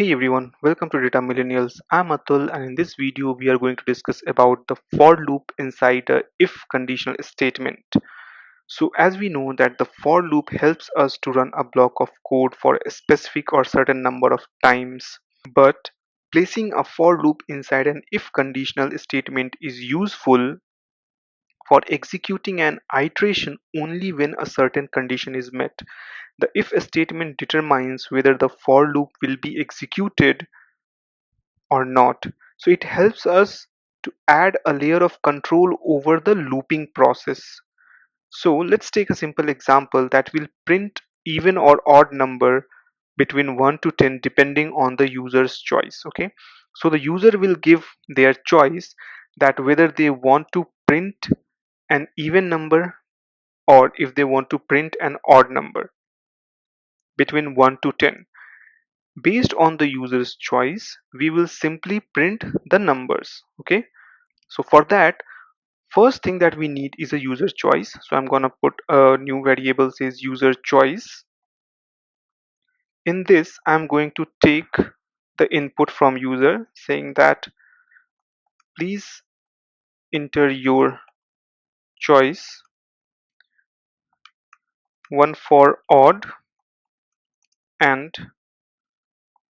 Hey everyone, welcome to DataMillennials. I'm Atul, and in this video we are going to discuss about the for loop inside a if conditional statement. So as we know that the for loop helps us to run a block of code for a specific or certain number of times, but placing a for loop inside an if conditional statement is useful for executing an iteration only when a certain condition is met. The if statement determines whether the for loop will be executed or not. So it helps us to add a layer of control over the looping process. So let's take a simple example that will print even or odd number between 1 to 10 depending on the user's choice. Okay, so the user will give their choice that whether they want to print an even number or if they want to print an odd number between 1 to 10. Based on the user's choice, we will simply print the numbers. Okay, so for that, first thing that we need is a user choice. So I'm gonna put a new variable says user choice. In this, I'm going to take the input from user saying that please enter your choice, one for odd and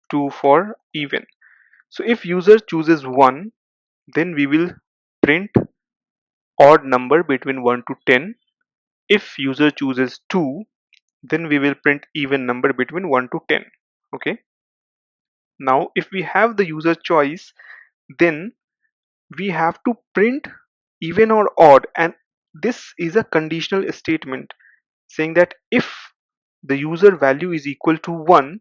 two for even. So if user chooses one, then we will print odd number between 1 to 10. If user chooses 2, then we will print even number between 1 to 10. Okay, now if we have the user choice, then we have to print even or odd, and this is a conditional statement saying that if the user value is equal to 1,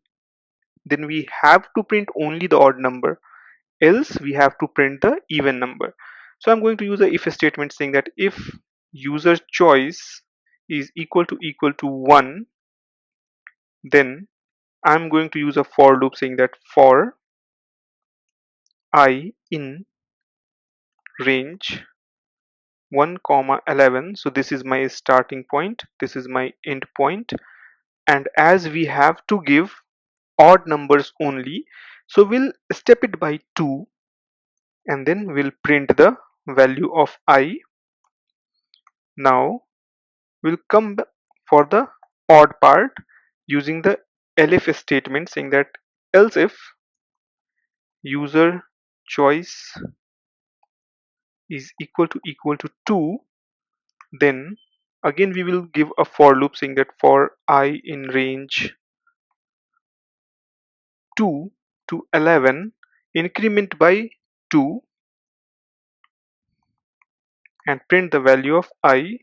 then we have to print only the odd number, else we have to print the even number. So I'm going to use a if statement saying that if user choice is equal to 1, then I'm going to use a for loop saying that for I in range 1 comma 11. So this is my starting point, this is my end point, and as we have to give odd numbers only, so we'll step it by 2 and then we'll print the value of I. Now we'll come for the odd part using the elif statement saying that else if user choice is equal to 2, then again we will give a for loop saying that for I in range 2 to 11, increment by 2 and print the value of I.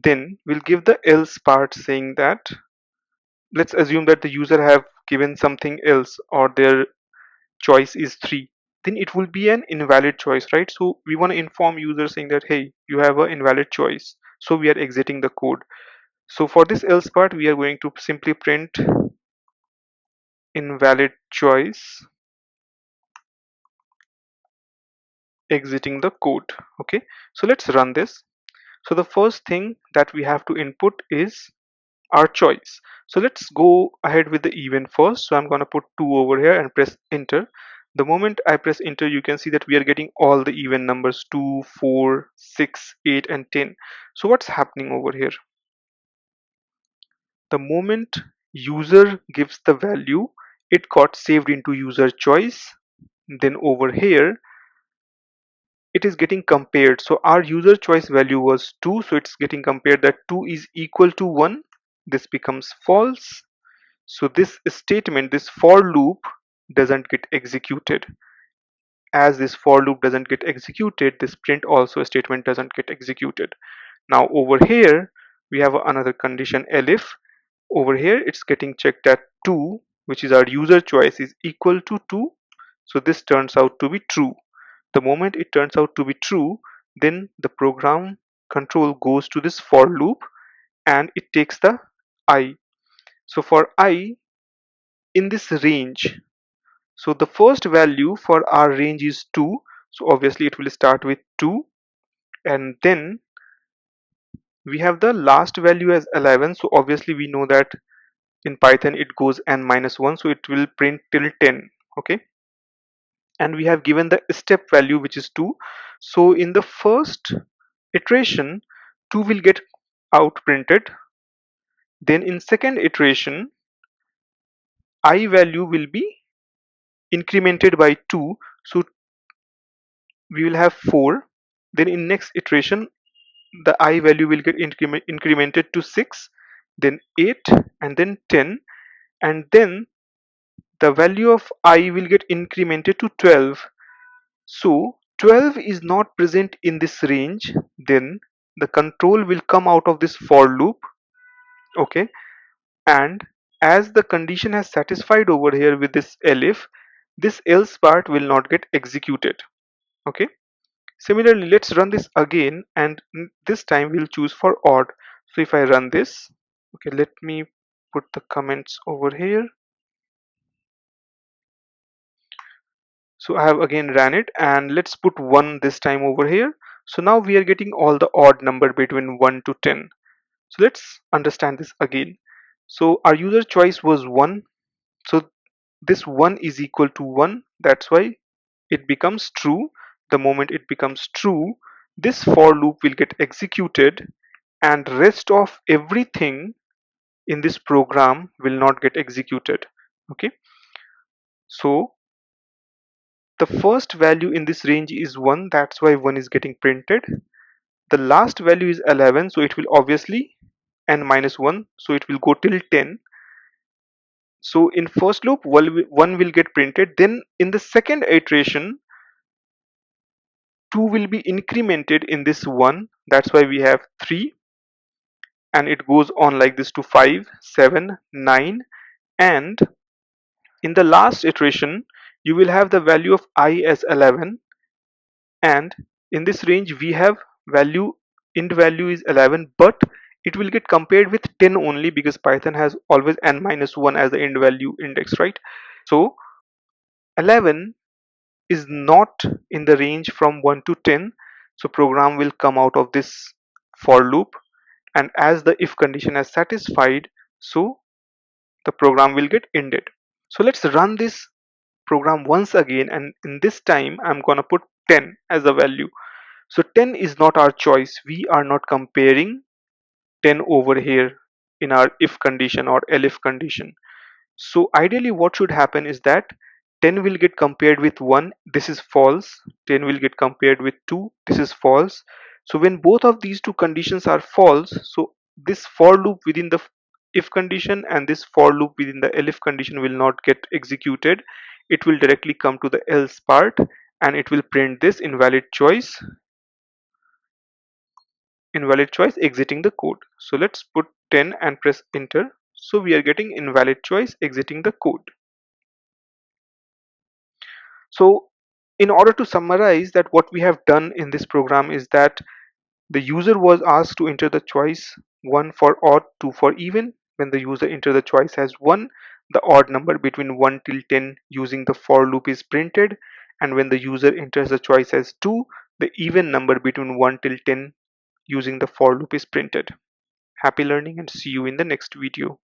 Then we'll give the else part saying that let's assume that the user have given something else or their choice is 3, then it will be an invalid choice, right? So we want to inform user saying that hey, you have an invalid choice, so we are exiting the code. So for this else part, we are going to simply print invalid choice exiting the code. Okay, so let's run this. So the first thing that we have to input is our choice. So let's go ahead with the even first. So I'm going to put 2 over here and press enter. The moment I press enter, you can see that we are getting all the even numbers 2, 4, 6, 8 and 10. So what's happening over here? The moment user gives the value, it got saved into user choice. Then over here it is getting compared. So our user choice value was 2, so it's getting compared that 2 is equal to 1. This becomes false. So this statement, this for loop doesn't get executed. As this for loop doesn't get executed, this print also statement doesn't get executed. Now over here we have another condition elif. Over here it's getting checked that 2, which is our user choice, is equal to 2. So this turns out to be true. The moment it turns out to be true, then the program control goes to this for loop and it takes the I. So for I in this range, so the first value for our range is 2, so obviously it will start with 2, and then we have the last value as 11, so obviously we know that In Python it goes n minus 1, so it will print till 10. Okay, and we have given the step value which is 2. So in the first iteration 2 will get out printed, then in second iteration I value will be incremented by 2, so we will have 4. Then in next iteration the I value will get incremented to 6, then 8, and then 10, and then the value of I will get incremented to 12. So 12 is not present in this range, then the control will come out of this for loop. Okay, and as the condition has satisfied over here with this elif, this else part will not get executed. Okay, similarly let's run this again, and this time we'll choose for odd. So if I run this, okay, let me put the comments over here. So I have again ran it, and let's put 1 this time over here. So now we are getting all the odd number between 1 to 10. So let's understand this again. So our user choice was 1, so this 1 is equal to 1, that's why it becomes true. The moment it becomes true, this for loop will get executed, and rest of everything in this program will not get executed. Okay, so the first value in this range is 1, that's why 1 is getting printed. The last value is 11, so it will obviously n minus 1, so it will go till 10. So in first loop 1 will get printed, then in the second iteration 2 will be incremented in this 1, that's why we have 3, and it goes on like this to 5, 7, 9, and in the last iteration you will have the value of I as 11, and in this range we have value, int value is 11, but it will get compared with 10 only because Python has always n minus 1 as the end value index, right? So 11 is not in the range from 1 to 10, so program will come out of this for loop, and as the if condition is satisfied, so the program will get ended. So let's run this program once again, and in this time I'm gonna put 10 as a value. So 10 is not our choice, we are not comparing 10 over here in our if condition or elif condition. So ideally what should happen is that 10 will get compared with 1, this is false. 10 will get compared with 2, this is false. So when both of these two conditions are false, so this for loop within the if condition and this for loop within the elif condition will not get executed. It will directly come to the else part, and it will print this invalid choice exiting the code. So let's put 10 and press enter. So we are getting invalid choice exiting the code. So in order to summarize that, what we have done in this program is that the user was asked to enter the choice 1 for odd, 2 for even. When the user enter the choice as 1, the odd number between 1 till 10 using the for loop is printed, and when the user enters the choice as 2, the even number between 1 till 10 using the for loop is printed. Happy learning, and see you in the next video.